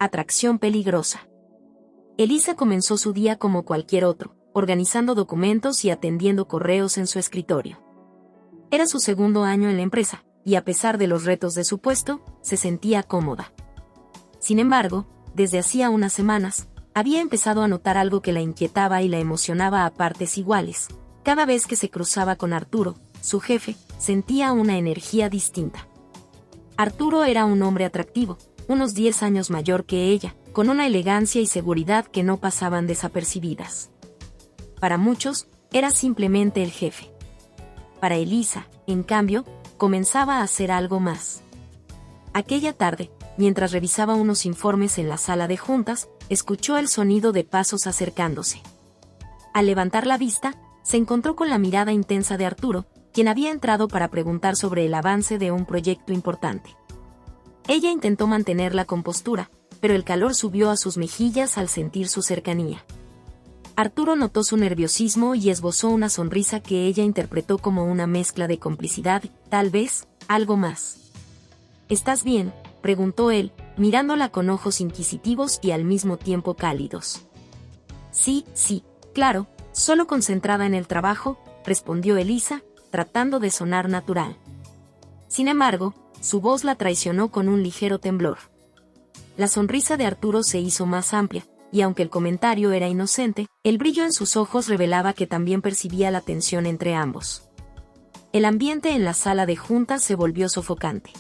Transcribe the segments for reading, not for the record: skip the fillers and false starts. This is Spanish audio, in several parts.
Atracción peligrosa. Elisa comenzó su día como cualquier otro, organizando documentos y atendiendo correos en su escritorio. Era su segundo año en la empresa, y a pesar de los retos de su puesto, se sentía cómoda. Sin embargo, desde hacía unas semanas, había empezado a notar algo que la inquietaba y la emocionaba a partes iguales. Cada vez que se cruzaba con Arturo, su jefe, sentía una energía distinta. Arturo era un hombre atractivo, unos 10 años mayor que ella, con una elegancia y seguridad que no pasaban desapercibidas. Para muchos, era simplemente el jefe. Para Elisa, en cambio, comenzaba a hacer algo más. Aquella tarde, mientras revisaba unos informes en la sala de juntas, escuchó el sonido de pasos acercándose. Al levantar la vista, se encontró con la mirada intensa de Arturo, quien había entrado para preguntar sobre el avance de un proyecto importante. Ella intentó mantener la compostura, pero el calor subió a sus mejillas al sentir su cercanía. Arturo notó su nerviosismo y esbozó una sonrisa que ella interpretó como una mezcla de complicidad y, tal vez, algo más. ¿Estás bien?, preguntó él, mirándola con ojos inquisitivos y al mismo tiempo cálidos. Sí, claro, solo concentrada en el trabajo, respondió Elisa, tratando de sonar natural. Sin embargo, su voz la traicionó con un ligero temblor. La sonrisa de Arturo se hizo más amplia, y aunque el comentario era inocente, el brillo en sus ojos revelaba que también percibía la tensión entre ambos. El ambiente en la sala de juntas se volvió sofocante.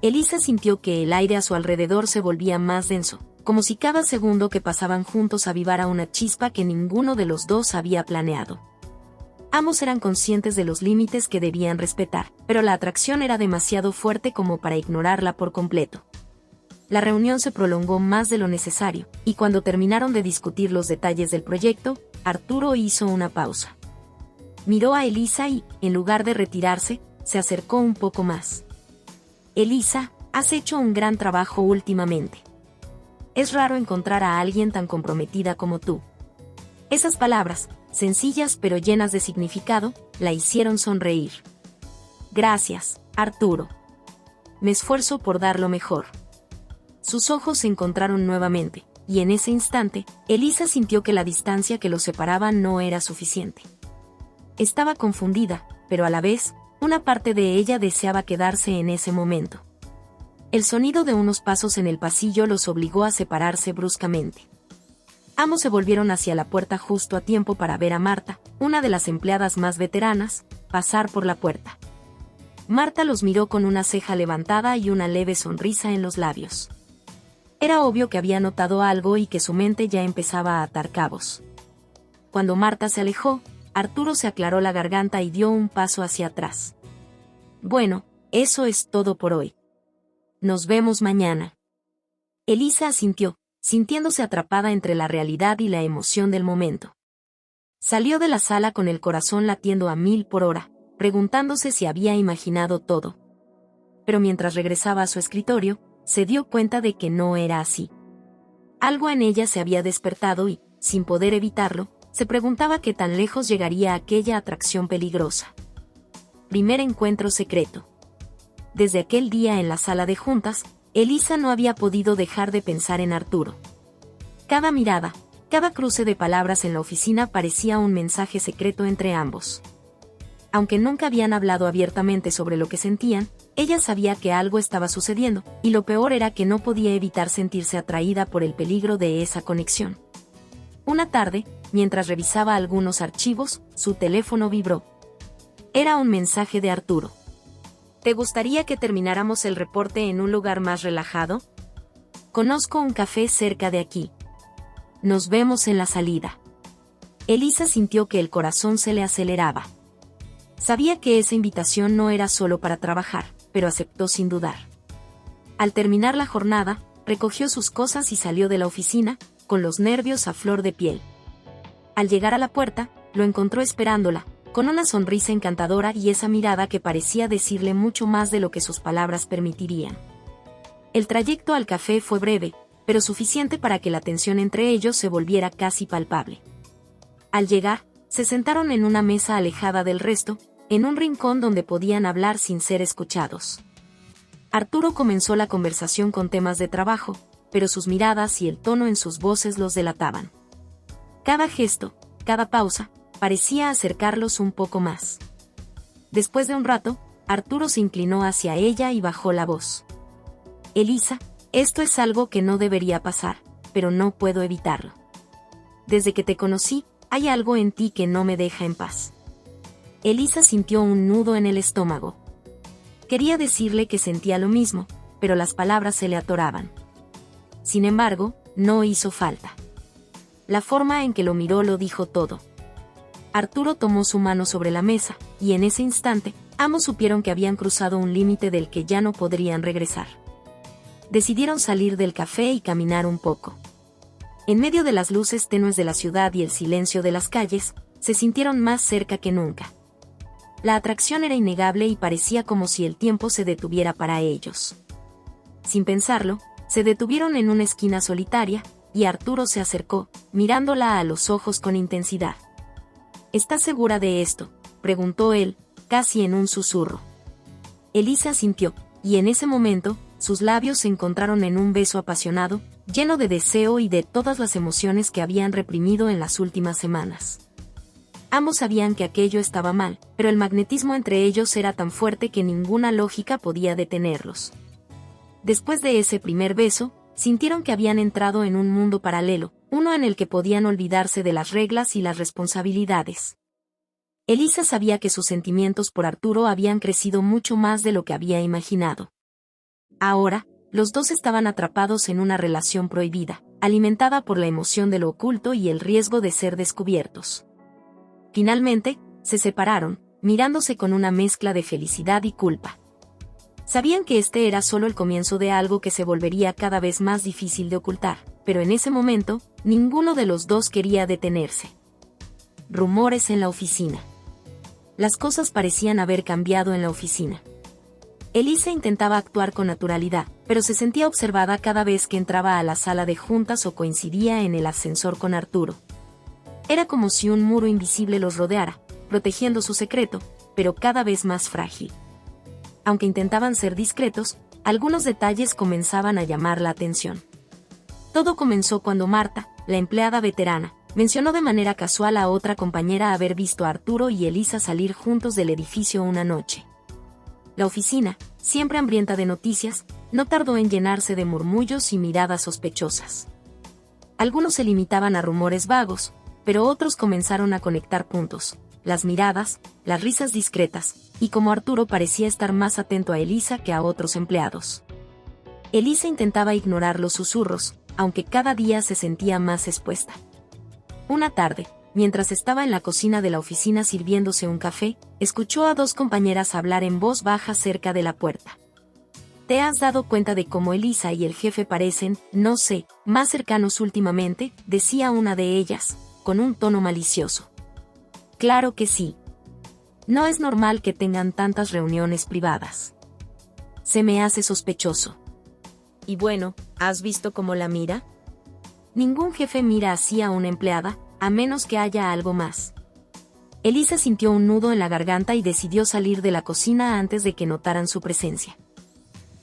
Elisa sintió que el aire a su alrededor se volvía más denso, como si cada segundo que pasaban juntos avivara una chispa que ninguno de los dos había planeado. Ambos eran conscientes de los límites que debían respetar, pero la atracción era demasiado fuerte como para ignorarla por completo. La reunión se prolongó más de lo necesario, y cuando terminaron de discutir los detalles del proyecto, Arturo hizo una pausa. Miró a Elisa y, en lugar de retirarse, se acercó un poco más. Elisa, has hecho un gran trabajo últimamente. Es raro encontrar a alguien tan comprometida como tú. Esas palabras, sencillas pero llenas de significado, la hicieron sonreír. Gracias, Arturo. Me esfuerzo por dar lo mejor. Sus ojos se encontraron nuevamente, y en ese instante, Elisa sintió que la distancia que los separaba no era suficiente. Estaba confundida, pero a la vez, una parte de ella deseaba quedarse en ese momento. El sonido de unos pasos en el pasillo los obligó a separarse bruscamente. Ambos se volvieron hacia la puerta justo a tiempo para ver a Marta, una de las empleadas más veteranas, pasar por la puerta. Marta los miró con una ceja levantada y una leve sonrisa en los labios. Era obvio que había notado algo y que su mente ya empezaba a atar cabos. Cuando Marta se alejó, Arturo se aclaró la garganta y dio un paso hacia atrás. Bueno, eso es todo por hoy. Nos vemos mañana. Elisa asintió, sintiéndose atrapada entre la realidad y la emoción del momento. Salió de la sala con el corazón latiendo a 1000 por hora, preguntándose si había imaginado todo. Pero mientras regresaba a su escritorio, se dio cuenta de que no era así. Algo en ella se había despertado y, sin poder evitarlo, se preguntaba qué tan lejos llegaría aquella atracción peligrosa. Primer encuentro secreto. Desde aquel día en la sala de juntas, Elisa no había podido dejar de pensar en Arturo. Cada mirada, cada cruce de palabras en la oficina parecía un mensaje secreto entre ambos. Aunque nunca habían hablado abiertamente sobre lo que sentían, ella sabía que algo estaba sucediendo, y lo peor era que no podía evitar sentirse atraída por el peligro de esa conexión. Una tarde, mientras revisaba algunos archivos, su teléfono vibró. Era un mensaje de Arturo. ¿Te gustaría que termináramos el reporte en un lugar más relajado? Conozco un café cerca de aquí. Nos vemos en la salida. Elisa sintió que el corazón se le aceleraba. Sabía que esa invitación no era solo para trabajar, pero aceptó sin dudar. Al terminar la jornada, recogió sus cosas y salió de la oficina, con los nervios a flor de piel. Al llegar a la puerta, lo encontró esperándola, con una sonrisa encantadora y esa mirada que parecía decirle mucho más de lo que sus palabras permitirían. El trayecto al café fue breve, pero suficiente para que la tensión entre ellos se volviera casi palpable. Al llegar, se sentaron en una mesa alejada del resto, en un rincón donde podían hablar sin ser escuchados. Arturo comenzó la conversación con temas de trabajo, pero sus miradas y el tono en sus voces los delataban. Cada gesto, cada pausa, parecía acercarlos un poco más. Después de un rato, Arturo se inclinó hacia ella y bajó la voz. Elisa, esto es algo que no debería pasar, pero no puedo evitarlo. Desde que te conocí, hay algo en ti que no me deja en paz. Elisa sintió un nudo en el estómago. Quería decirle que sentía lo mismo, pero las palabras se le atoraban. Sin embargo, no hizo falta. La forma en que lo miró lo dijo todo. Arturo tomó su mano sobre la mesa, y en ese instante, ambos supieron que habían cruzado un límite del que ya no podrían regresar. Decidieron salir del café y caminar un poco. En medio de las luces tenues de la ciudad y el silencio de las calles, se sintieron más cerca que nunca. La atracción era innegable y parecía como si el tiempo se detuviera para ellos. Sin pensarlo, se detuvieron en una esquina solitaria, y Arturo se acercó, mirándola a los ojos con intensidad. ¿Estás segura de esto?, preguntó él, casi en un susurro. Elisa asintió, y en ese momento, sus labios se encontraron en un beso apasionado, lleno de deseo y de todas las emociones que habían reprimido en las últimas semanas. Ambos sabían que aquello estaba mal, pero el magnetismo entre ellos era tan fuerte que ninguna lógica podía detenerlos. Después de ese primer beso, sintieron que habían entrado en un mundo paralelo, uno en el que podían olvidarse de las reglas y las responsabilidades. Elisa sabía que sus sentimientos por Arturo habían crecido mucho más de lo que había imaginado. Ahora, los dos estaban atrapados en una relación prohibida, alimentada por la emoción de lo oculto y el riesgo de ser descubiertos. Finalmente, se separaron, mirándose con una mezcla de felicidad y culpa. Sabían que este era solo el comienzo de algo que se volvería cada vez más difícil de ocultar, pero en ese momento, ninguno de los dos quería detenerse. Rumores en la oficina. Las cosas parecían haber cambiado en la oficina. Elisa intentaba actuar con naturalidad, pero se sentía observada cada vez que entraba a la sala de juntas o coincidía en el ascensor con Arturo. Era como si un muro invisible los rodeara, protegiendo su secreto, pero cada vez más frágil. Aunque intentaban ser discretos, algunos detalles comenzaban a llamar la atención. Todo comenzó cuando Marta, la empleada veterana, mencionó de manera casual a otra compañera haber visto a Arturo y Elisa salir juntos del edificio una noche. La oficina, siempre hambrienta de noticias, no tardó en llenarse de murmullos y miradas sospechosas. Algunos se limitaban a rumores vagos, pero otros comenzaron a conectar puntos, las miradas, las risas discretas, y como Arturo parecía estar más atento a Elisa que a otros empleados. Elisa intentaba ignorar los susurros, aunque cada día se sentía más expuesta. Una tarde, mientras estaba en la cocina de la oficina sirviéndose un café, escuchó a dos compañeras hablar en voz baja cerca de la puerta. ¿Te has dado cuenta de cómo Elisa y el jefe parecen, no sé, más cercanos últimamente?, decía una de ellas, con un tono malicioso. Claro que sí. No es normal que tengan tantas reuniones privadas. Se me hace sospechoso. Y bueno, ¿has visto cómo la mira? Ningún jefe mira así a una empleada, a menos que haya algo más. Elisa sintió un nudo en la garganta y decidió salir de la cocina antes de que notaran su presencia.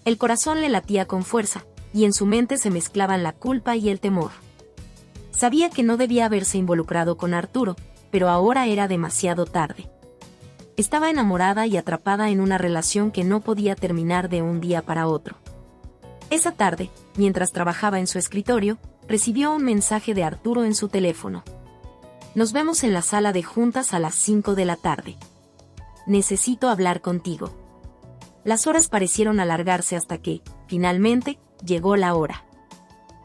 El corazón le latía con fuerza, y en su mente se mezclaban la culpa y el temor. Sabía que no debía haberse involucrado con Arturo, pero ahora era demasiado tarde. Estaba enamorada y atrapada en una relación que no podía terminar de un día para otro. Esa tarde, mientras trabajaba en su escritorio, recibió un mensaje de Arturo en su teléfono. Nos vemos en la sala de juntas a las 5 de la tarde. Necesito hablar contigo. Las horas parecieron alargarse hasta que, finalmente, llegó la hora.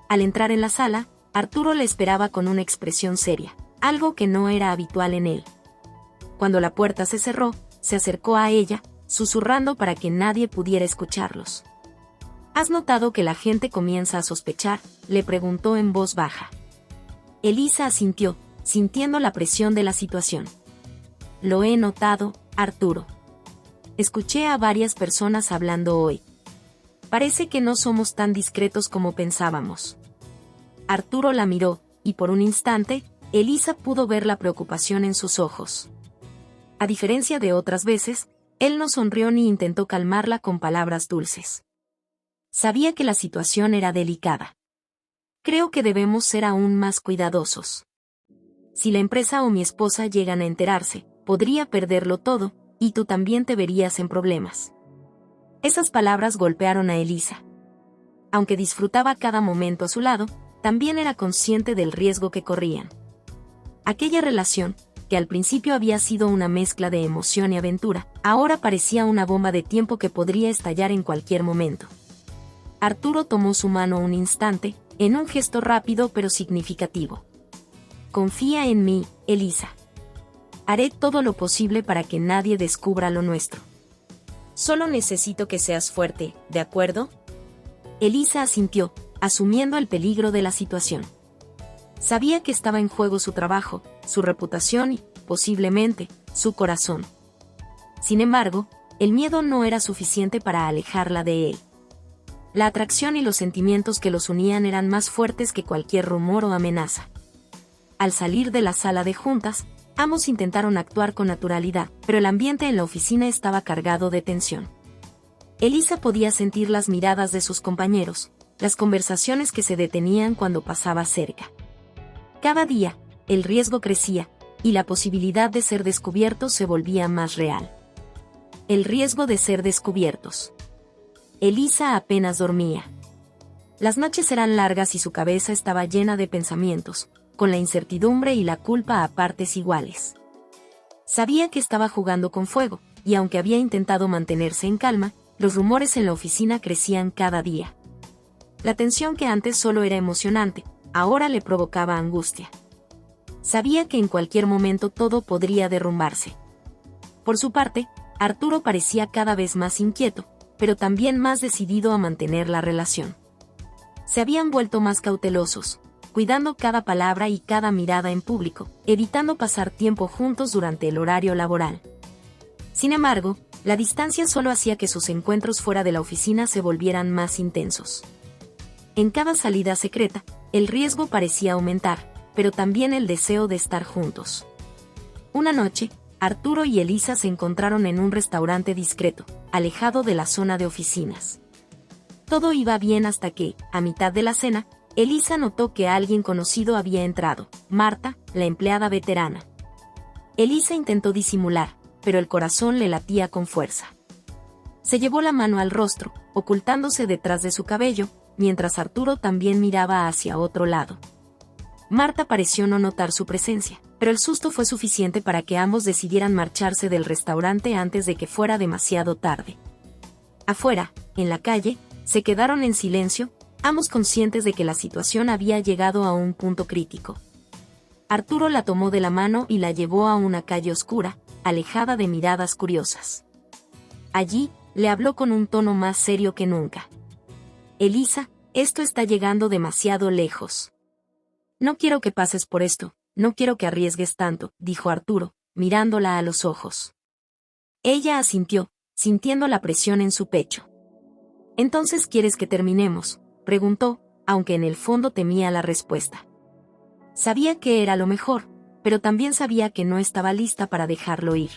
Al entrar en la sala, Arturo le esperaba con una expresión seria, algo que no era habitual en él. Cuando la puerta se cerró, se acercó a ella, susurrando para que nadie pudiera escucharlos. ¿Has notado que la gente comienza a sospechar?, le preguntó en voz baja. Elisa asintió, sintiendo la presión de la situación. Lo he notado, Arturo. Escuché a varias personas hablando hoy. Parece que no somos tan discretos como pensábamos. Arturo la miró, y por un instante, Elisa pudo ver la preocupación en sus ojos. A diferencia de otras veces, él no sonrió ni intentó calmarla con palabras dulces. Sabía que la situación era delicada. Creo que debemos ser aún más cuidadosos. Si la empresa o mi esposa llegan a enterarse, podría perderlo todo, y tú también te verías en problemas. Esas palabras golpearon a Elisa. Aunque disfrutaba cada momento a su lado, también era consciente del riesgo que corrían. Aquella relación, que al principio había sido una mezcla de emoción y aventura, ahora parecía una bomba de tiempo que podría estallar en cualquier momento. Arturo tomó su mano un instante, en un gesto rápido pero significativo. Confía en mí, Elisa. Haré todo lo posible para que nadie descubra lo nuestro. Solo necesito que seas fuerte, ¿de acuerdo? Elisa asintió, asumiendo el peligro de la situación. Sabía que estaba en juego su trabajo, su reputación y, posiblemente, su corazón. Sin embargo, el miedo no era suficiente para alejarla de él. La atracción y los sentimientos que los unían eran más fuertes que cualquier rumor o amenaza. Al salir de la sala de juntas, ambos intentaron actuar con naturalidad, pero el ambiente en la oficina estaba cargado de tensión. Elisa podía sentir las miradas de sus compañeros, las conversaciones que se detenían cuando pasaba cerca. Cada día, el riesgo crecía, y la posibilidad de ser descubiertos se volvía más real. El riesgo de ser descubiertos. Elisa apenas dormía. Las noches eran largas y su cabeza estaba llena de pensamientos, con la incertidumbre y la culpa a partes iguales. Sabía que estaba jugando con fuego, y aunque había intentado mantenerse en calma, los rumores en la oficina crecían cada día. La tensión que antes solo era emocionante, ahora le provocaba angustia. Sabía que en cualquier momento todo podría derrumbarse. Por su parte, Arturo parecía cada vez más inquieto, pero también más decidido a mantener la relación. Se habían vuelto más cautelosos, cuidando cada palabra y cada mirada en público, evitando pasar tiempo juntos durante el horario laboral. Sin embargo, la distancia solo hacía que sus encuentros fuera de la oficina se volvieran más intensos. En cada salida secreta, el riesgo parecía aumentar, pero también el deseo de estar juntos. Una noche, Arturo y Elisa se encontraron en un restaurante discreto, alejado de la zona de oficinas. Todo iba bien hasta que, a mitad de la cena, Elisa notó que alguien conocido había entrado, Marta, la empleada veterana. Elisa intentó disimular, pero el corazón le latía con fuerza. Se llevó la mano al rostro, ocultándose detrás de su cabello, mientras Arturo también miraba hacia otro lado. Marta pareció no notar su presencia, pero el susto fue suficiente para que ambos decidieran marcharse del restaurante antes de que fuera demasiado tarde. Afuera, en la calle, se quedaron en silencio, ambos conscientes de que la situación había llegado a un punto crítico. Arturo la tomó de la mano y la llevó a una calle oscura, alejada de miradas curiosas. Allí, le habló con un tono más serio que nunca. Elisa, esto está llegando demasiado lejos. No quiero que pases por esto, no quiero que arriesgues tanto, dijo Arturo, mirándola a los ojos. Ella asintió, sintiendo la presión en su pecho. ¿Entonces quieres que terminemos?, preguntó, aunque en el fondo temía la respuesta. Sabía que era lo mejor, pero también sabía que no estaba lista para dejarlo ir.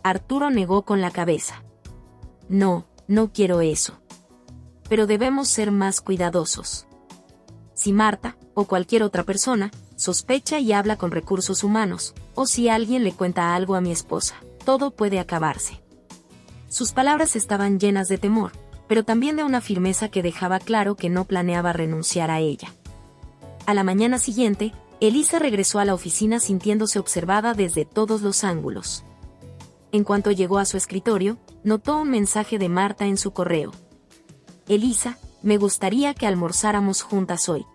Arturo negó con la cabeza. No, no quiero eso. Pero debemos ser más cuidadosos. Si Marta, o cualquier otra persona, sospecha y habla con recursos humanos, o si alguien le cuenta algo a mi esposa, todo puede acabarse. Sus palabras estaban llenas de temor, pero también de una firmeza que dejaba claro que no planeaba renunciar a ella. A la mañana siguiente, Elisa regresó a la oficina sintiéndose observada desde todos los ángulos. En cuanto llegó a su escritorio, notó un mensaje de Marta en su correo. Elisa, me gustaría que almorzáramos juntas hoy.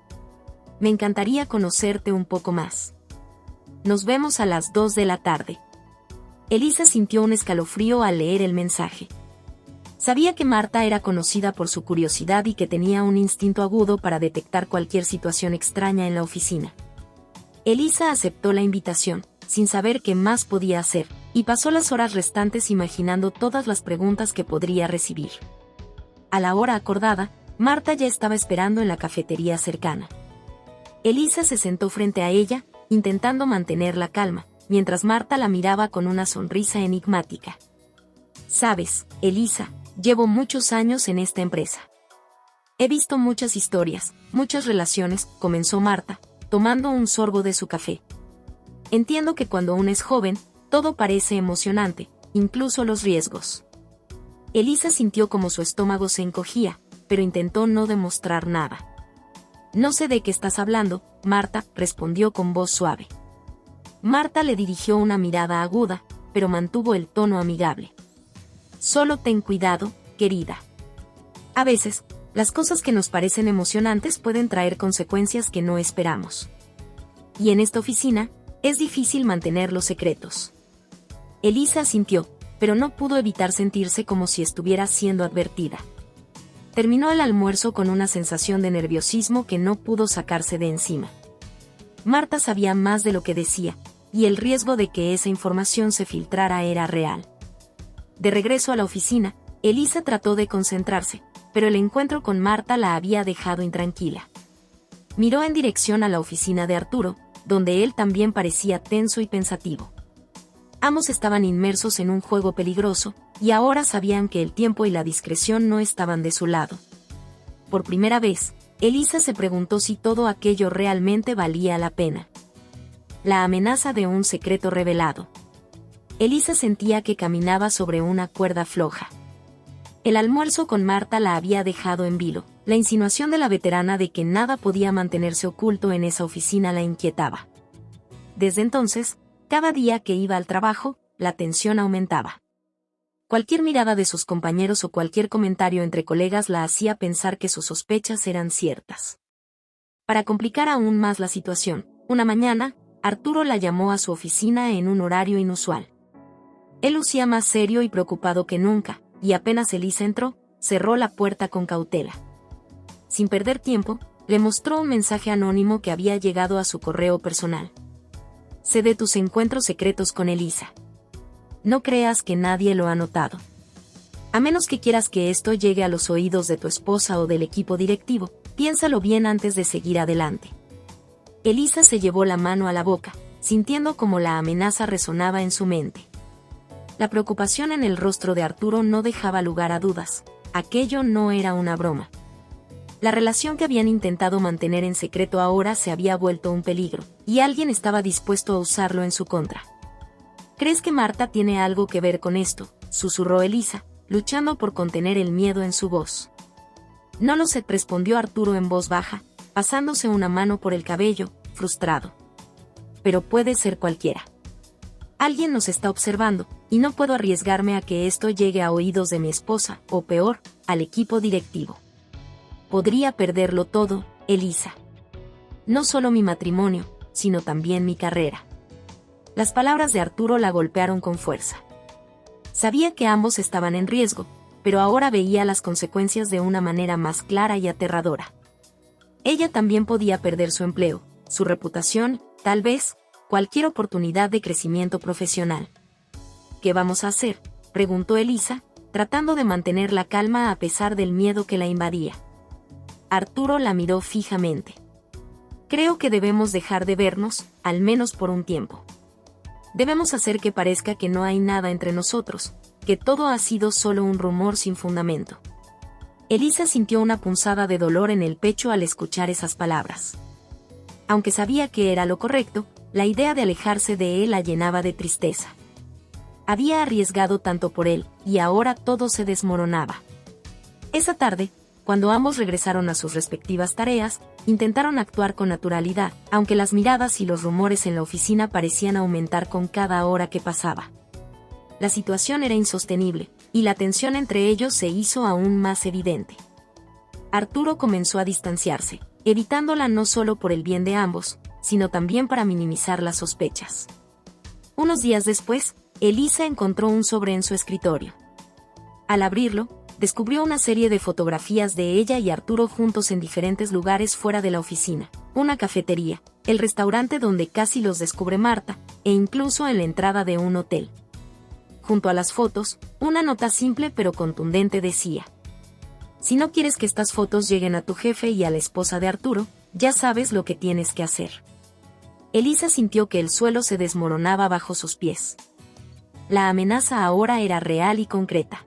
Me encantaría conocerte un poco más. Nos vemos a las 2 de la tarde. Elisa sintió un escalofrío al leer el mensaje. Sabía que Marta era conocida por su curiosidad y que tenía un instinto agudo para detectar cualquier situación extraña en la oficina. Elisa aceptó la invitación, sin saber qué más podía hacer, y pasó las horas restantes imaginando todas las preguntas que podría recibir. A la hora acordada, Marta ya estaba esperando en la cafetería cercana. Elisa se sentó frente a ella, intentando mantener la calma, mientras Marta la miraba con una sonrisa enigmática. Sabes, Elisa, llevo muchos años en esta empresa. He visto muchas historias, muchas relaciones, comenzó Marta, tomando un sorbo de su café. Entiendo que cuando uno es joven, todo parece emocionante, incluso los riesgos. Elisa sintió como su estómago se encogía, pero intentó no demostrar nada. No sé de qué estás hablando, Marta, respondió con voz suave. Marta le dirigió una mirada aguda, pero mantuvo el tono amigable. Solo ten cuidado, querida. A veces, las cosas que nos parecen emocionantes pueden traer consecuencias que no esperamos. Y en esta oficina, es difícil mantener los secretos. Elisa asintió, pero no pudo evitar sentirse como si estuviera siendo advertida. Terminó el almuerzo con una sensación de nerviosismo que no pudo sacarse de encima. Marta sabía más de lo que decía, y el riesgo de que esa información se filtrara era real. De regreso a la oficina, Elisa trató de concentrarse, pero el encuentro con Marta la había dejado intranquila. Miró en dirección a la oficina de Arturo, donde él también parecía tenso y pensativo. Ambos estaban inmersos en un juego peligroso, y ahora sabían que el tiempo y la discreción no estaban de su lado. Por primera vez, Elisa se preguntó si todo aquello realmente valía la pena. La amenaza de un secreto revelado. Elisa sentía que caminaba sobre una cuerda floja. El almuerzo con Marta la había dejado en vilo. La insinuación de la veterana de que nada podía mantenerse oculto en esa oficina la inquietaba. Desde entonces, cada día que iba al trabajo, la tensión aumentaba. Cualquier mirada de sus compañeros o cualquier comentario entre colegas la hacía pensar que sus sospechas eran ciertas. Para complicar aún más la situación, una mañana, Arturo la llamó a su oficina en un horario inusual. Él lucía más serio y preocupado que nunca, y apenas Elisa entró, cerró la puerta con cautela. Sin perder tiempo, le mostró un mensaje anónimo que había llegado a su correo personal. Sé de tus encuentros secretos con Elisa. No creas que nadie lo ha notado. A menos que quieras que esto llegue a los oídos de tu esposa o del equipo directivo, piénsalo bien antes de seguir adelante. Elisa se llevó la mano a la boca, sintiendo como la amenaza resonaba en su mente. La preocupación en el rostro de Arturo no dejaba lugar a dudas. Aquello no era una broma. La relación que habían intentado mantener en secreto ahora se había vuelto un peligro, y alguien estaba dispuesto a usarlo en su contra. ¿Crees que Marta tiene algo que ver con esto?, susurró Elisa, luchando por contener el miedo en su voz. No lo sé, respondió Arturo en voz baja, pasándose una mano por el cabello, frustrado. Pero puede ser cualquiera. Alguien nos está observando, y no puedo arriesgarme a que esto llegue a oídos de mi esposa, o peor, al equipo directivo. Podría perderlo todo, Elisa. No solo mi matrimonio, sino también mi carrera. Las palabras de Arturo la golpearon con fuerza. Sabía que ambos estaban en riesgo, pero ahora veía las consecuencias de una manera más clara y aterradora. Ella también podía perder su empleo, su reputación, tal vez, cualquier oportunidad de crecimiento profesional. ¿Qué vamos a hacer?, preguntó Elisa, tratando de mantener la calma a pesar del miedo que la invadía. Arturo la miró fijamente. Creo que debemos dejar de vernos, al menos por un tiempo. Debemos hacer que parezca que no hay nada entre nosotros, que todo ha sido solo un rumor sin fundamento. Elisa sintió una punzada de dolor en el pecho al escuchar esas palabras. Aunque sabía que era lo correcto, la idea de alejarse de él la llenaba de tristeza. Había arriesgado tanto por él, y ahora todo se desmoronaba. Esa tarde, cuando ambos regresaron a sus respectivas tareas, intentaron actuar con naturalidad, aunque las miradas y los rumores en la oficina parecían aumentar con cada hora que pasaba. La situación era insostenible, y la tensión entre ellos se hizo aún más evidente. Arturo comenzó a distanciarse, evitándola no solo por el bien de ambos, sino también para minimizar las sospechas. Unos días después, Elisa encontró un sobre en su escritorio. Al abrirlo, descubrió una serie de fotografías de ella y Arturo juntos en diferentes lugares fuera de la oficina, una cafetería, el restaurante donde casi los descubre Marta, e incluso en la entrada de un hotel. Junto a las fotos, una nota simple pero contundente decía: si no quieres que estas fotos lleguen a tu jefe y a la esposa de Arturo, ya sabes lo que tienes que hacer. Elisa sintió que el suelo se desmoronaba bajo sus pies. La amenaza ahora era real y concreta.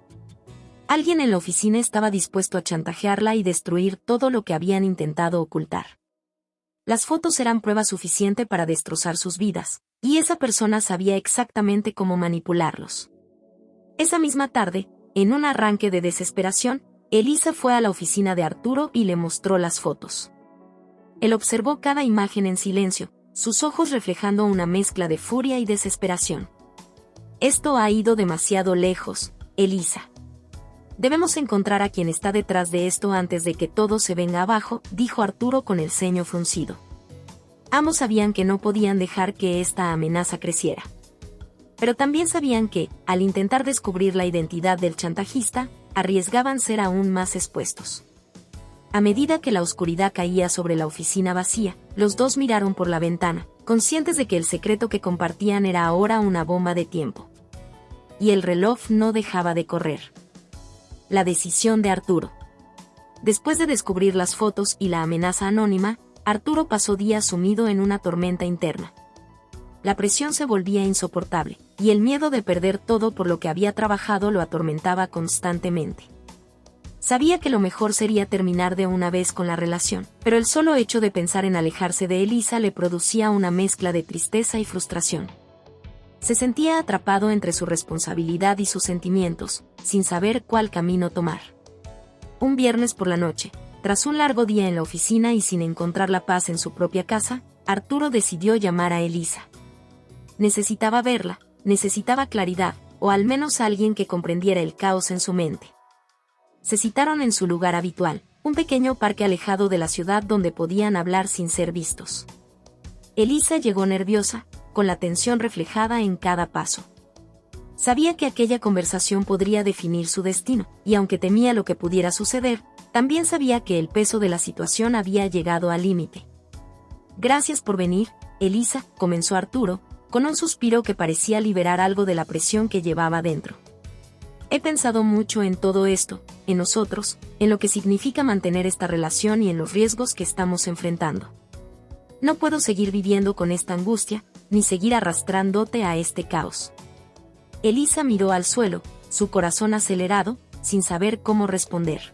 Alguien en la oficina estaba dispuesto a chantajearla y destruir todo lo que habían intentado ocultar. Las fotos eran prueba suficiente para destrozar sus vidas, y esa persona sabía exactamente cómo manipularlos. Esa misma tarde, en un arranque de desesperación, Elisa fue a la oficina de Arturo y le mostró las fotos. Él observó cada imagen en silencio, sus ojos reflejando una mezcla de furia y desesperación. Esto ha ido demasiado lejos, Elisa. Debemos encontrar a quien está detrás de esto antes de que todo se venga abajo, dijo Arturo con el ceño fruncido. Ambos sabían que no podían dejar que esta amenaza creciera. Pero también sabían que, al intentar descubrir la identidad del chantajista, arriesgaban ser aún más expuestos. A medida que la oscuridad caía sobre la oficina vacía, los dos miraron por la ventana, conscientes de que el secreto que compartían era ahora una bomba de tiempo. Y el reloj no dejaba de correr. La decisión de Arturo. Después de descubrir las fotos y la amenaza anónima, Arturo pasó días sumido en una tormenta interna. La presión se volvía insoportable, y el miedo de perder todo por lo que había trabajado lo atormentaba constantemente. Sabía que lo mejor sería terminar de una vez con la relación, pero el solo hecho de pensar en alejarse de Elisa le producía una mezcla de tristeza y frustración. Se sentía atrapado entre su responsabilidad y sus sentimientos, sin saber cuál camino tomar. Un viernes por la noche, tras un largo día en la oficina y sin encontrar la paz en su propia casa, Arturo decidió llamar a Elisa. Necesitaba verla, necesitaba claridad, o al menos alguien que comprendiera el caos en su mente. Se citaron en su lugar habitual, un pequeño parque alejado de la ciudad donde podían hablar sin ser vistos. Elisa llegó nerviosa, con la tensión reflejada en cada paso. Sabía que aquella conversación podría definir su destino, y aunque temía lo que pudiera suceder, también sabía que el peso de la situación había llegado al límite. «Gracias por venir, Elisa», comenzó Arturo, con un suspiro que parecía liberar algo de la presión que llevaba dentro. «He pensado mucho en todo esto, en nosotros, en lo que significa mantener esta relación y en los riesgos que estamos enfrentando. No puedo seguir viviendo con esta angustia, ni seguir arrastrándote a este caos». Elisa miró al suelo, su corazón acelerado, sin saber cómo responder.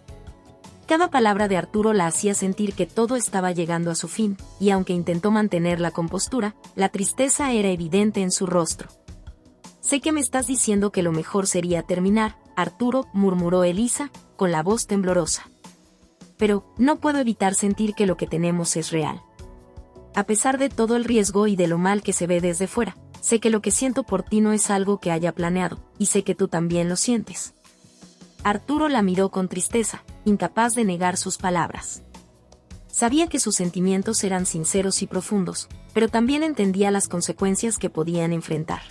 Cada palabra de Arturo la hacía sentir que todo estaba llegando a su fin, y aunque intentó mantener la compostura, la tristeza era evidente en su rostro. «Sé que me estás diciendo que lo mejor sería terminar», Arturo, murmuró Elisa, con la voz temblorosa. «Pero no puedo evitar sentir que lo que tenemos es real. A pesar de todo el riesgo y de lo mal que se ve desde fuera, sé que lo que siento por ti no es algo que haya planeado, y sé que tú también lo sientes». Arturo la miró con tristeza, incapaz de negar sus palabras. Sabía que sus sentimientos eran sinceros y profundos, pero también entendía las consecuencias que podían enfrentar.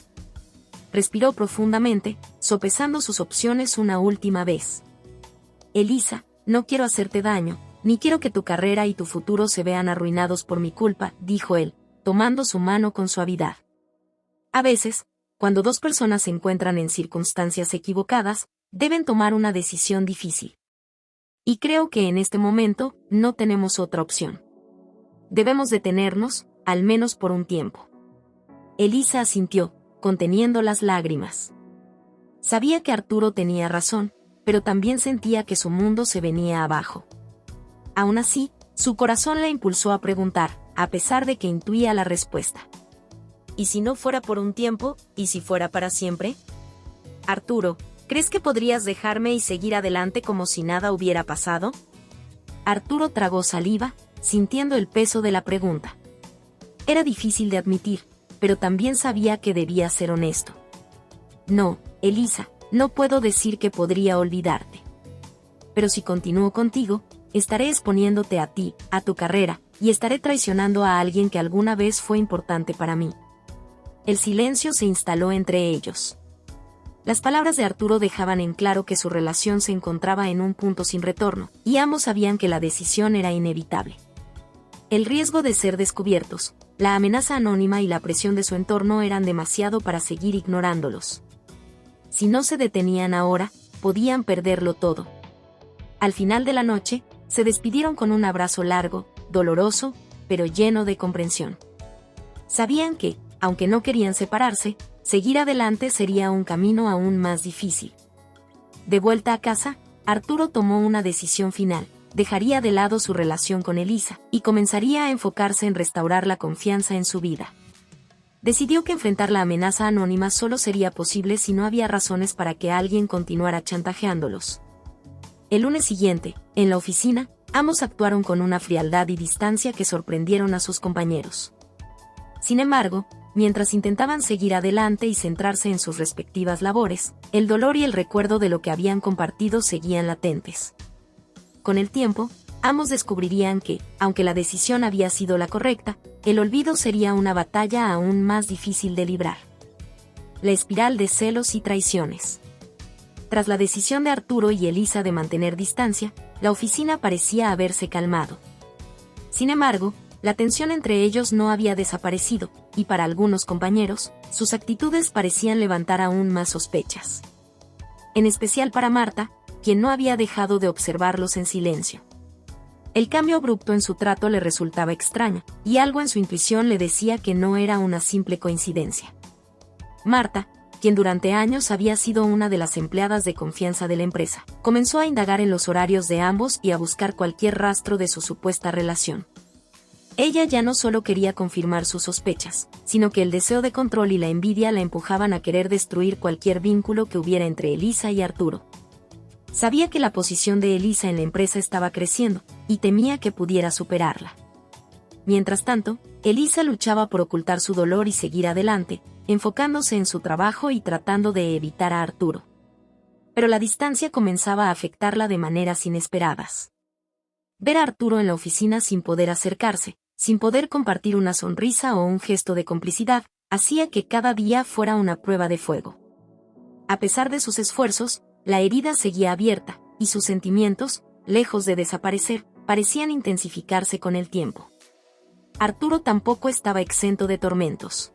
Respiró profundamente, sopesando sus opciones una última vez. «Elisa, no quiero hacerte daño, ni quiero que tu carrera y tu futuro se vean arruinados por mi culpa», dijo él, tomando su mano con suavidad. A veces, cuando dos personas se encuentran en circunstancias equivocadas, deben tomar una decisión difícil. Y creo que en este momento no tenemos otra opción. Debemos detenernos, al menos por un tiempo. Elisa asintió, conteniendo las lágrimas. Sabía que Arturo tenía razón, pero también sentía que su mundo se venía abajo. Aún así, su corazón la impulsó a preguntar, a pesar de que intuía la respuesta. ¿Y si no fuera por un tiempo, y si fuera para siempre? «Arturo, ¿crees que podrías dejarme y seguir adelante como si nada hubiera pasado?» Arturo tragó saliva, sintiendo el peso de la pregunta. Era difícil de admitir, pero también sabía que debía ser honesto. «No, Elisa, no puedo decir que podría olvidarte. Pero si continúo contigo, estaré exponiéndote a ti, a tu carrera, y estaré traicionando a alguien que alguna vez fue importante para mí». El silencio se instaló entre ellos. Las palabras de Arturo dejaban en claro que su relación se encontraba en un punto sin retorno, y ambos sabían que la decisión era inevitable. El riesgo de ser descubiertos, la amenaza anónima y la presión de su entorno eran demasiado para seguir ignorándolos. Si no se detenían ahora, podían perderlo todo. Al final de la noche, se despidieron con un abrazo largo, doloroso, pero lleno de comprensión. Sabían que, aunque no querían separarse, seguir adelante sería un camino aún más difícil. De vuelta a casa, Arturo tomó una decisión final: dejaría de lado su relación con Elisa y comenzaría a enfocarse en restaurar la confianza en su vida. Decidió que enfrentar la amenaza anónima solo sería posible si no había razones para que alguien continuara chantajeándolos. El lunes siguiente, en la oficina, ambos actuaron con una frialdad y distancia que sorprendieron a sus compañeros. Sin embargo, mientras intentaban seguir adelante y centrarse en sus respectivas labores, el dolor y el recuerdo de lo que habían compartido seguían latentes. Con el tiempo, ambos descubrirían que, aunque la decisión había sido la correcta, el olvido sería una batalla aún más difícil de librar. La espiral de celos y traiciones. Tras la decisión de Arturo y Elisa de mantener distancia, la oficina parecía haberse calmado. Sin embargo, la tensión entre ellos no había desaparecido, y para algunos compañeros, sus actitudes parecían levantar aún más sospechas. En especial para Marta, quien no había dejado de observarlos en silencio. El cambio abrupto en su trato le resultaba extraño, y algo en su intuición le decía que no era una simple coincidencia. Marta, quien durante años había sido una de las empleadas de confianza de la empresa, comenzó a indagar en los horarios de ambos y a buscar cualquier rastro de su supuesta relación. Ella ya no solo quería confirmar sus sospechas, sino que el deseo de control y la envidia la empujaban a querer destruir cualquier vínculo que hubiera entre Elisa y Arturo. Sabía que la posición de Elisa en la empresa estaba creciendo, y temía que pudiera superarla. Mientras tanto, Elisa luchaba por ocultar su dolor y seguir adelante, enfocándose en su trabajo y tratando de evitar a Arturo. Pero la distancia comenzaba a afectarla de maneras inesperadas. Ver a Arturo en la oficina sin poder acercarse, sin poder compartir una sonrisa o un gesto de complicidad, hacía que cada día fuera una prueba de fuego. A pesar de sus esfuerzos, la herida seguía abierta, y sus sentimientos, lejos de desaparecer, parecían intensificarse con el tiempo. Arturo tampoco estaba exento de tormentos.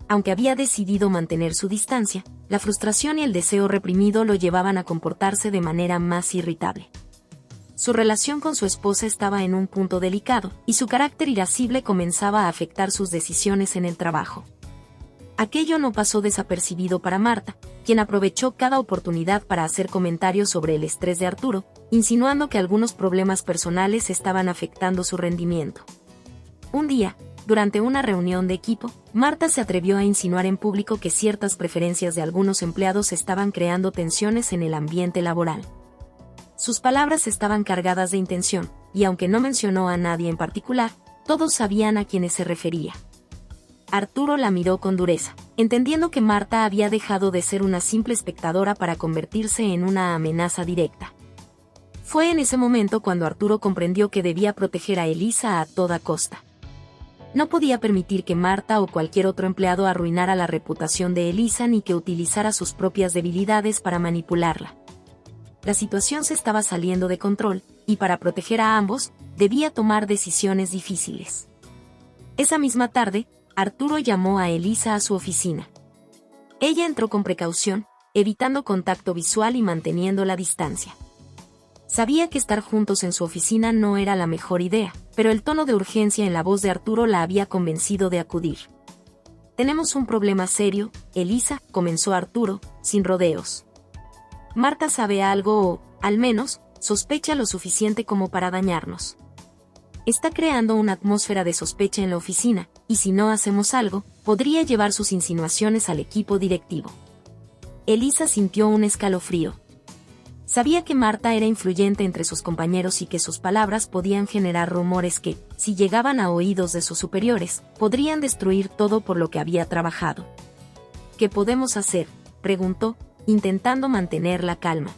Aunque había decidido mantener su distancia, la frustración y el deseo reprimido lo llevaban a comportarse de manera más irritable. Su relación con su esposa estaba en un punto delicado, y su carácter irascible comenzaba a afectar sus decisiones en el trabajo. Aquello no pasó desapercibido para Marta, quien aprovechó cada oportunidad para hacer comentarios sobre el estrés de Arturo, insinuando que algunos problemas personales estaban afectando su rendimiento. Un día, durante una reunión de equipo, Marta se atrevió a insinuar en público que ciertas preferencias de algunos empleados estaban creando tensiones en el ambiente laboral. Sus palabras estaban cargadas de intención, y aunque no mencionó a nadie en particular, todos sabían a quiénes se refería. Arturo la miró con dureza, entendiendo que Marta había dejado de ser una simple espectadora para convertirse en una amenaza directa. Fue en ese momento cuando Arturo comprendió que debía proteger a Elisa a toda costa. No podía permitir que Marta o cualquier otro empleado arruinara la reputación de Elisa ni que utilizara sus propias debilidades para manipularla. La situación se estaba saliendo de control, y para proteger a ambos, debía tomar decisiones difíciles. Esa misma tarde, Arturo llamó a Elisa a su oficina. Ella entró con precaución, evitando contacto visual y manteniendo la distancia. Sabía que estar juntos en su oficina no era la mejor idea, pero el tono de urgencia en la voz de Arturo la había convencido de acudir. «Tenemos un problema serio, Elisa», comenzó Arturo, sin rodeos. «Marta sabe algo o, al menos, sospecha lo suficiente como para dañarnos. Está creando una atmósfera de sospecha en la oficina, y si no hacemos algo, podría llevar sus insinuaciones al equipo directivo». Elisa sintió un escalofrío. Sabía que Marta era influyente entre sus compañeros y que sus palabras podían generar rumores que, si llegaban a oídos de sus superiores, podrían destruir todo por lo que había trabajado. «¿Qué podemos hacer?», preguntó, intentando mantener la calma.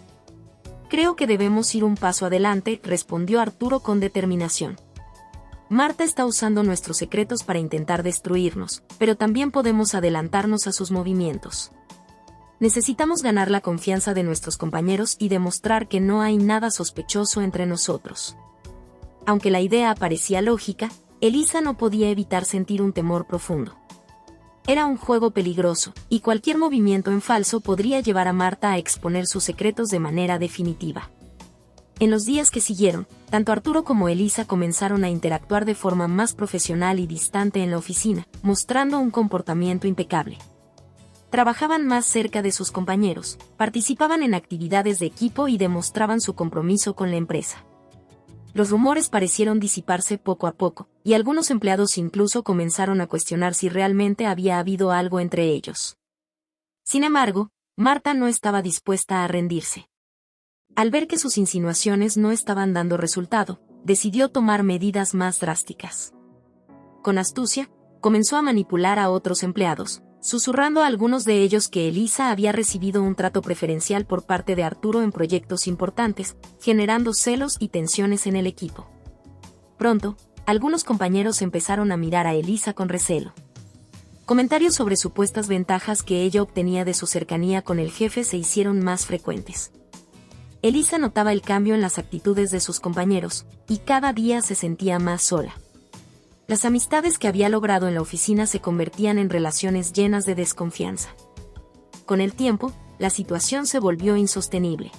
«Creo que debemos ir un paso adelante», respondió Arturo con determinación. «Marta está usando nuestros secretos para intentar destruirnos, pero también podemos adelantarnos a sus movimientos. Necesitamos ganar la confianza de nuestros compañeros y demostrar que no hay nada sospechoso entre nosotros». Aunque la idea parecía lógica, Elisa no podía evitar sentir un temor profundo. Era un juego peligroso, y cualquier movimiento en falso podría llevar a Marta a exponer sus secretos de manera definitiva. En los días que siguieron, tanto Arturo como Elisa comenzaron a interactuar de forma más profesional y distante en la oficina, mostrando un comportamiento impecable. Trabajaban más cerca de sus compañeros, participaban en actividades de equipo y demostraban su compromiso con la empresa. Los rumores parecieron disiparse poco a poco, y algunos empleados incluso comenzaron a cuestionar si realmente había habido algo entre ellos. Sin embargo, Marta no estaba dispuesta a rendirse. Al ver que sus insinuaciones no estaban dando resultado, decidió tomar medidas más drásticas. Con astucia, comenzó a manipular a otros empleados, susurrando a algunos de ellos que Elisa había recibido un trato preferencial por parte de Arturo en proyectos importantes, generando celos y tensiones en el equipo. Pronto, algunos compañeros empezaron a mirar a Elisa con recelo. Comentarios sobre supuestas ventajas que ella obtenía de su cercanía con el jefe se hicieron más frecuentes. Elisa notaba el cambio en las actitudes de sus compañeros, y cada día se sentía más sola. Las amistades que había logrado en la oficina se convertían en relaciones llenas de desconfianza. Con el tiempo, la situación se volvió insostenible.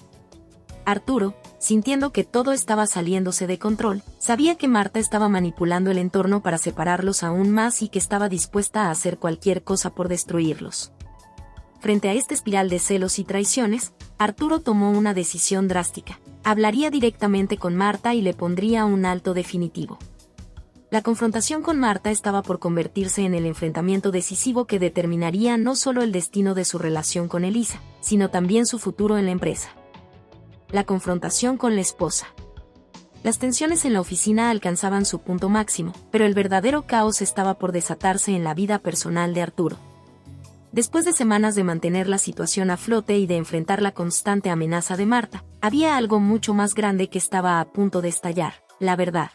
Arturo, sintiendo que todo estaba saliéndose de control, sabía que Marta estaba manipulando el entorno para separarlos aún más y que estaba dispuesta a hacer cualquier cosa por destruirlos. Frente a esta espiral de celos y traiciones, Arturo tomó una decisión drástica. Hablaría directamente con Marta y le pondría un alto definitivo. La confrontación con Marta estaba por convertirse en el enfrentamiento decisivo que determinaría no solo el destino de su relación con Elisa, sino también su futuro en la empresa. La confrontación con la esposa. Las tensiones en la oficina alcanzaban su punto máximo, pero el verdadero caos estaba por desatarse en la vida personal de Arturo. Después de semanas de mantener la situación a flote y de enfrentar la constante amenaza de Marta, había algo mucho más grande que estaba a punto de estallar: la verdad.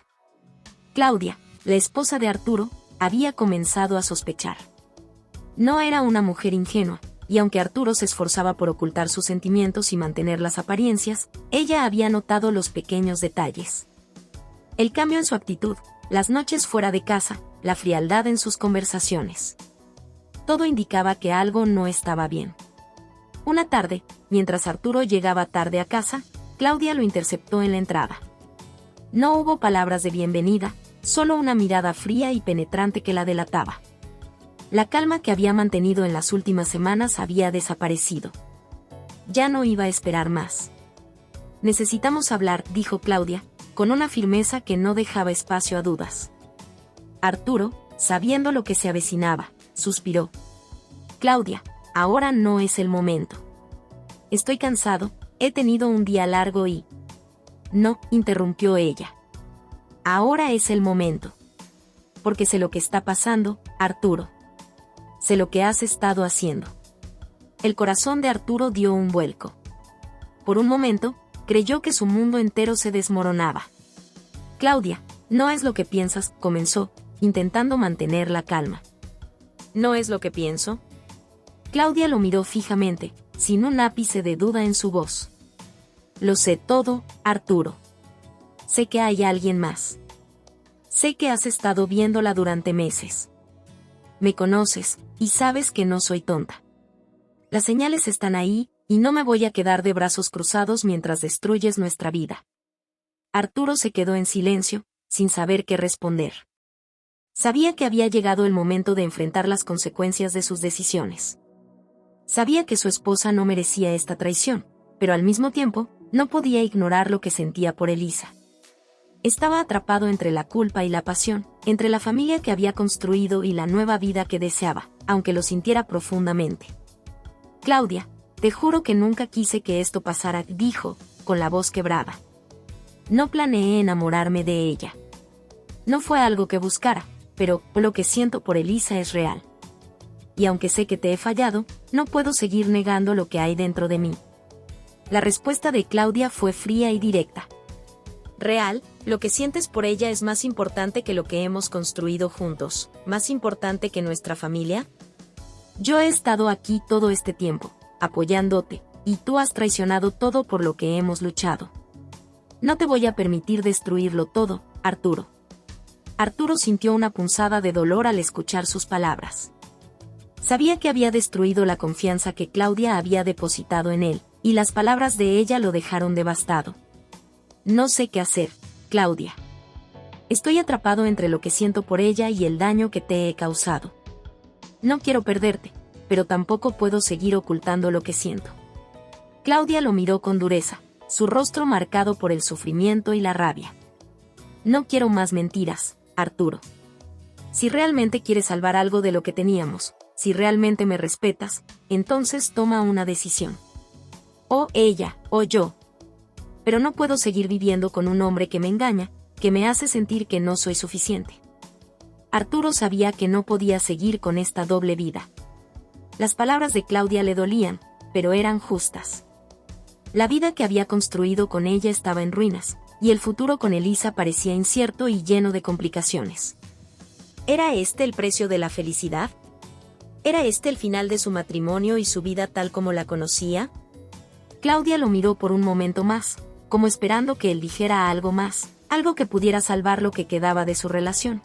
Claudia, la esposa de Arturo, había comenzado a sospechar. No era una mujer ingenua, y aunque Arturo se esforzaba por ocultar sus sentimientos y mantener las apariencias, ella había notado los pequeños detalles. El cambio en su actitud, las noches fuera de casa, la frialdad en sus conversaciones. Todo indicaba que algo no estaba bien. Una tarde, mientras Arturo llegaba tarde a casa, Claudia lo interceptó en la entrada. No hubo palabras de bienvenida, solo una mirada fría y penetrante que la delataba. La calma que había mantenido en las últimas semanas había desaparecido. Ya no iba a esperar más. Necesitamos hablar, dijo Claudia, con una firmeza que no dejaba espacio a dudas. Arturo, sabiendo lo que se avecinaba, suspiró. Claudia, ahora no es el momento. Estoy cansado, he tenido un día largo y... No, interrumpió ella. Ahora es el momento. Porque sé lo que está pasando, Arturo. Sé lo que has estado haciendo. El corazón de Arturo dio un vuelco. Por un momento, creyó que su mundo entero se desmoronaba. Claudia, no es lo que piensas, comenzó, intentando mantener la calma. ¿No es lo que pienso? Claudia lo miró fijamente, sin un ápice de duda en su voz. Lo sé todo, Arturo. Sé que hay alguien más. Sé que has estado viéndola durante meses. Me conoces, y sabes que no soy tonta. Las señales están ahí, y no me voy a quedar de brazos cruzados mientras destruyes nuestra vida. Arturo se quedó en silencio, sin saber qué responder. Sabía que había llegado el momento de enfrentar las consecuencias de sus decisiones. Sabía que su esposa no merecía esta traición, pero al mismo tiempo, no podía ignorar lo que sentía por Elisa. Estaba atrapado entre la culpa y la pasión, entre la familia que había construido y la nueva vida que deseaba, aunque lo sintiera profundamente. Claudia, te juro que nunca quise que esto pasara, dijo, con la voz quebrada. No planeé enamorarme de ella. No fue algo que buscara, pero lo que siento por Elisa es real. Y aunque sé que te he fallado, no puedo seguir negando lo que hay dentro de mí. La respuesta de Claudia fue fría y directa. Real, lo que sientes por ella es más importante que lo que hemos construido juntos, más importante que nuestra familia. Yo he estado aquí todo este tiempo, apoyándote, y tú has traicionado todo por lo que hemos luchado. No te voy a permitir destruirlo todo, Arturo. Arturo sintió una punzada de dolor al escuchar sus palabras. Sabía que había destruido la confianza que Claudia había depositado en él, y las palabras de ella lo dejaron devastado. No sé qué hacer, Claudia. Estoy atrapado entre lo que siento por ella y el daño que te he causado. No quiero perderte, pero tampoco puedo seguir ocultando lo que siento. Claudia lo miró con dureza, su rostro marcado por el sufrimiento y la rabia. No quiero más mentiras, Arturo. Si realmente quieres salvar algo de lo que teníamos, si realmente me respetas, entonces toma una decisión. O ella, o yo. Pero no puedo seguir viviendo con un hombre que me engaña, que me hace sentir que no soy suficiente. Arturo sabía que no podía seguir con esta doble vida. Las palabras de Claudia le dolían, pero eran justas. La vida que había construido con ella estaba en ruinas, y el futuro con Elisa parecía incierto y lleno de complicaciones. ¿Era este el precio de la felicidad? ¿Era este el final de su matrimonio y su vida tal como la conocía? Claudia lo miró por un momento más, como esperando que él dijera algo más, algo que pudiera salvar lo que quedaba de su relación.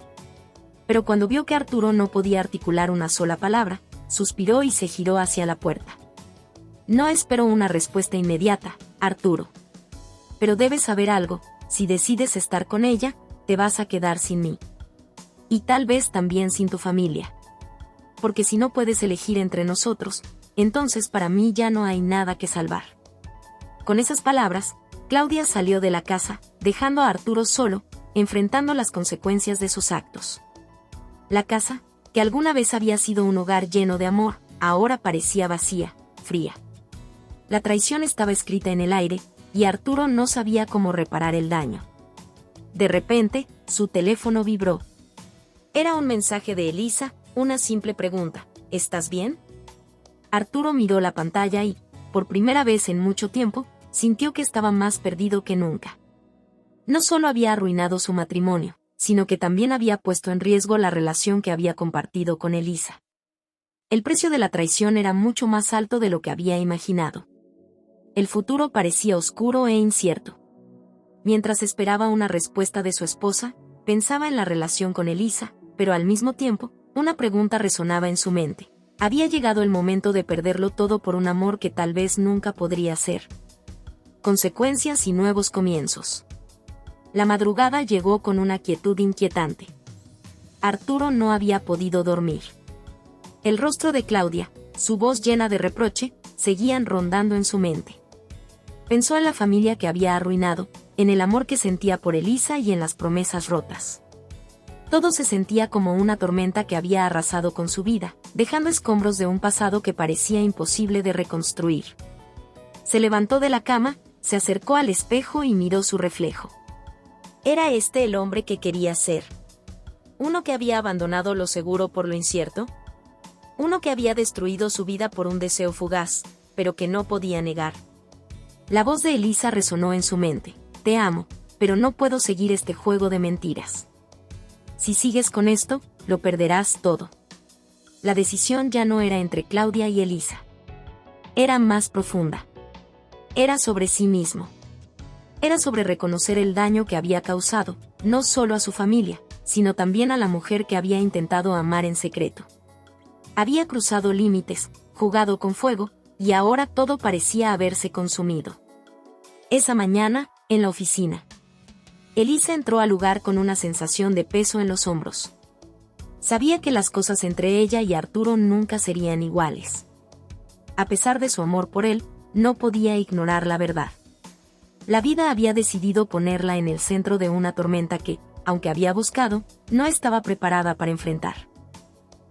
Pero cuando vio que Arturo no podía articular una sola palabra, suspiró y se giró hacia la puerta. No espero una respuesta inmediata, Arturo. Pero debes saber algo, si decides estar con ella, te vas a quedar sin mí. Y tal vez también sin tu familia. Porque si no puedes elegir entre nosotros, entonces para mí ya no hay nada que salvar. Con esas palabras, Claudia salió de la casa, dejando a Arturo solo, enfrentando las consecuencias de sus actos. La casa, que alguna vez había sido un hogar lleno de amor, ahora parecía vacía, fría. La traición estaba escrita en el aire, y Arturo no sabía cómo reparar el daño. De repente, su teléfono vibró. Era un mensaje de Elisa, una simple pregunta: ¿estás bien? Arturo miró la pantalla y, por primera vez en mucho tiempo, sintió que estaba más perdido que nunca. No solo había arruinado su matrimonio, sino que también había puesto en riesgo la relación que había compartido con Elisa. El precio de la traición era mucho más alto de lo que había imaginado. El futuro parecía oscuro e incierto. Mientras esperaba una respuesta de su esposa, pensaba en la relación con Elisa, pero al mismo tiempo, una pregunta resonaba en su mente. Había llegado el momento de perderlo todo por un amor que tal vez nunca podría ser. Consecuencias y nuevos comienzos. La madrugada llegó con una quietud inquietante. Arturo no había podido dormir. El rostro de Claudia, su voz llena de reproche, seguían rondando en su mente. Pensó en la familia que había arruinado, en el amor que sentía por Elisa y en las promesas rotas. Todo se sentía como una tormenta que había arrasado con su vida, dejando escombros de un pasado que parecía imposible de reconstruir. Se levantó de la cama, se acercó al espejo y miró su reflejo. ¿Era este el hombre que quería ser? ¿Uno que había abandonado lo seguro por lo incierto? ¿Uno que había destruido su vida por un deseo fugaz, pero que no podía negar? La voz de Elisa resonó en su mente. Te amo, pero no puedo seguir este juego de mentiras. Si sigues con esto, lo perderás todo. La decisión ya no era entre Claudia y Elisa. Era más profunda. Era sobre sí mismo. Era sobre reconocer el daño que había causado, no solo a su familia, sino también a la mujer que había intentado amar en secreto. Había cruzado límites, jugado con fuego, y ahora todo parecía haberse consumido. Esa mañana, en la oficina, Elisa entró al lugar con una sensación de peso en los hombros. Sabía que las cosas entre ella y Arturo nunca serían iguales. A pesar de su amor por él, no podía ignorar la verdad. La vida había decidido ponerla en el centro de una tormenta que, aunque había buscado, no estaba preparada para enfrentar.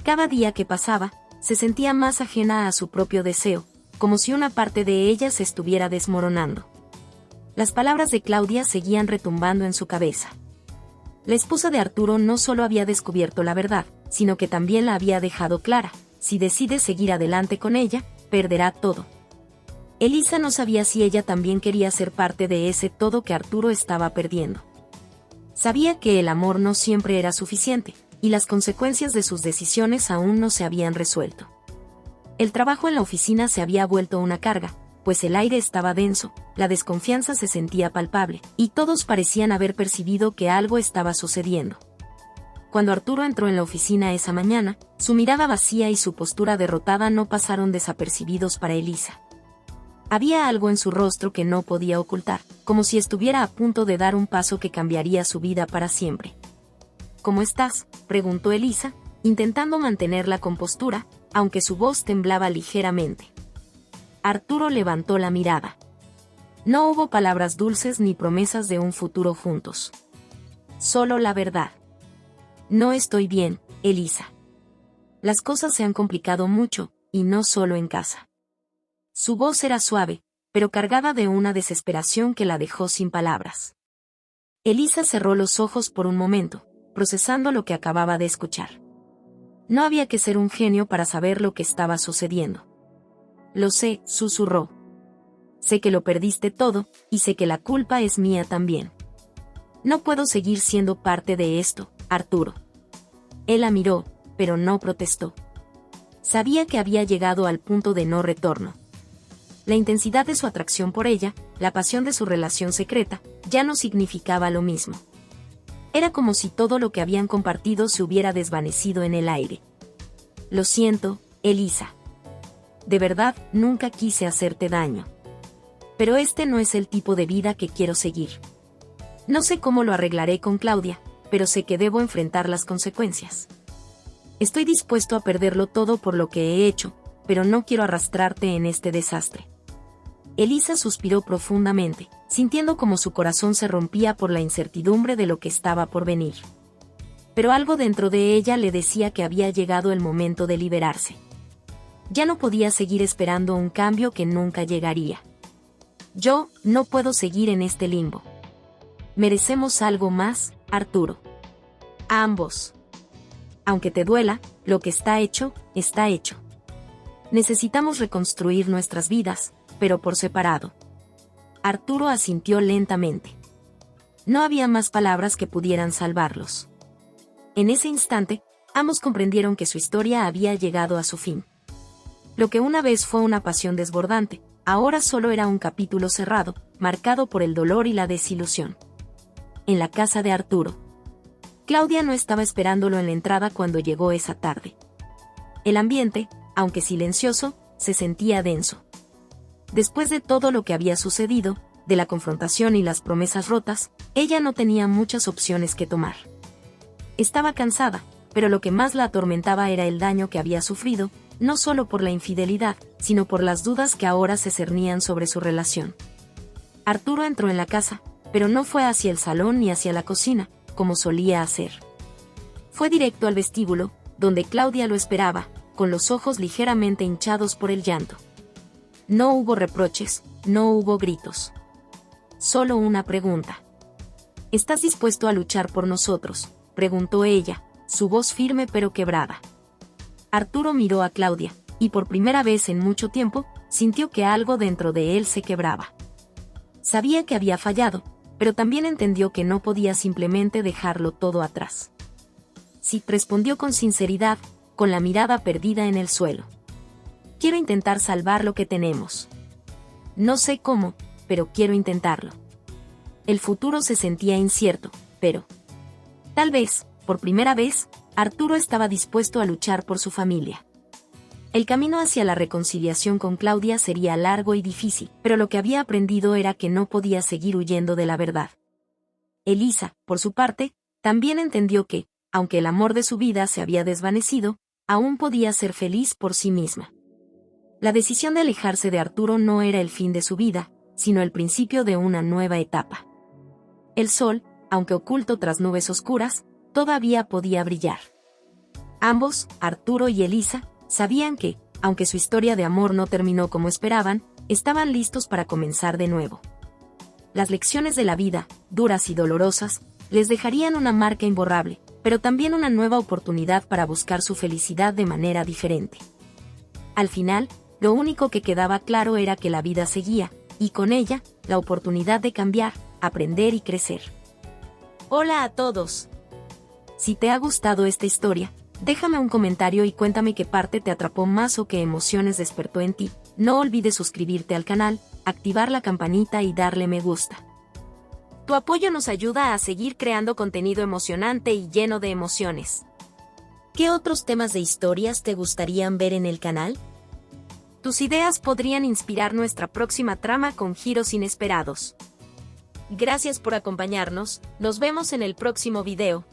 Cada día que pasaba, se sentía más ajena a su propio deseo, como si una parte de ella se estuviera desmoronando. Las palabras de Claudia seguían retumbando en su cabeza. La esposa de Arturo no solo había descubierto la verdad, sino que también la había dejado clara: si decide seguir adelante con ella, perderá todo. Elisa no sabía si ella también quería ser parte de ese todo que Arturo estaba perdiendo. Sabía que el amor no siempre era suficiente, y las consecuencias de sus decisiones aún no se habían resuelto. El trabajo en la oficina se había vuelto una carga, pues el aire estaba denso, la desconfianza se sentía palpable, y todos parecían haber percibido que algo estaba sucediendo. Cuando Arturo entró en la oficina esa mañana, su mirada vacía y su postura derrotada no pasaron desapercibidos para Elisa. Había algo en su rostro que no podía ocultar, como si estuviera a punto de dar un paso que cambiaría su vida para siempre. ¿Cómo estás?, preguntó Elisa, intentando mantener la compostura, aunque su voz temblaba ligeramente. Arturo levantó la mirada. No hubo palabras dulces ni promesas de un futuro juntos. Solo la verdad. No estoy bien, Elisa. Las cosas se han complicado mucho, y no solo en casa. Su voz era suave, pero cargada de una desesperación que la dejó sin palabras. Elisa cerró los ojos por un momento, procesando lo que acababa de escuchar. No había que ser un genio para saber lo que estaba sucediendo. Lo sé, susurró. Sé que lo perdiste todo, y sé que la culpa es mía también. No puedo seguir siendo parte de esto, Arturo. Él la miró, pero no protestó. Sabía que había llegado al punto de no retorno. La intensidad de su atracción por ella, la pasión de su relación secreta, ya no significaba lo mismo. Era como si todo lo que habían compartido se hubiera desvanecido en el aire. Lo siento, Elisa. De verdad, nunca quise hacerte daño. Pero este no es el tipo de vida que quiero seguir. No sé cómo lo arreglaré con Claudia, pero sé que debo enfrentar las consecuencias. Estoy dispuesto a perderlo todo por lo que he hecho, pero no quiero arrastrarte en este desastre. Elisa suspiró profundamente, sintiendo como su corazón se rompía por la incertidumbre de lo que estaba por venir. Pero algo dentro de ella le decía que había llegado el momento de liberarse. Ya no podía seguir esperando un cambio que nunca llegaría. Yo no puedo seguir en este limbo. Merecemos algo más, Arturo. A ambos. Aunque te duela, lo que está hecho, está hecho. Necesitamos reconstruir nuestras vidas, pero por separado. Arturo asintió lentamente. No había más palabras que pudieran salvarlos. En ese instante, ambos comprendieron que su historia había llegado a su fin. Lo que una vez fue una pasión desbordante, ahora solo era un capítulo cerrado, marcado por el dolor y la desilusión. En la casa de Arturo. Claudia no estaba esperándolo en la entrada cuando llegó esa tarde. El ambiente, aunque silencioso, se sentía denso. Después de todo lo que había sucedido, de la confrontación y las promesas rotas, ella no tenía muchas opciones que tomar. Estaba cansada, pero lo que más la atormentaba era el daño que había sufrido, no solo por la infidelidad, sino por las dudas que ahora se cernían sobre su relación. Arturo entró en la casa, pero no fue hacia el salón ni hacia la cocina, como solía hacer. Fue directo al vestíbulo, donde Claudia lo esperaba, con los ojos ligeramente hinchados por el llanto. No hubo reproches, no hubo gritos. Solo una pregunta. ¿Estás dispuesto a luchar por nosotros?, preguntó ella, su voz firme pero quebrada. Arturo miró a Claudia, y por primera vez en mucho tiempo, sintió que algo dentro de él se quebraba. Sabía que había fallado, pero también entendió que no podía simplemente dejarlo todo atrás. Sí, respondió con sinceridad, con la mirada perdida en el suelo. Quiero intentar salvar lo que tenemos. No sé cómo, pero quiero intentarlo. El futuro se sentía incierto, pero... Tal vez, por primera vez, Arturo estaba dispuesto a luchar por su familia. El camino hacia la reconciliación con Claudia sería largo y difícil, pero lo que había aprendido era que no podía seguir huyendo de la verdad. Elisa, por su parte, también entendió que, aunque el amor de su vida se había desvanecido, aún podía ser feliz por sí misma. La decisión de alejarse de Arturo no era el fin de su vida, sino el principio de una nueva etapa. El sol, aunque oculto tras nubes oscuras, todavía podía brillar. Ambos, Arturo y Elisa, sabían que, aunque su historia de amor no terminó como esperaban, estaban listos para comenzar de nuevo. Las lecciones de la vida, duras y dolorosas, les dejarían una marca imborrable, pero también una nueva oportunidad para buscar su felicidad de manera diferente. Al final, lo único que quedaba claro era que la vida seguía, y con ella, la oportunidad de cambiar, aprender y crecer. Hola a todos. Si te ha gustado esta historia, déjame un comentario y cuéntame qué parte te atrapó más o qué emociones despertó en ti. No olvides suscribirte al canal, activar la campanita y darle me gusta. Tu apoyo nos ayuda a seguir creando contenido emocionante y lleno de emociones. ¿Qué otros temas de historias te gustarían ver en el canal? Tus ideas podrían inspirar nuestra próxima trama con giros inesperados. Gracias por acompañarnos, nos vemos en el próximo video.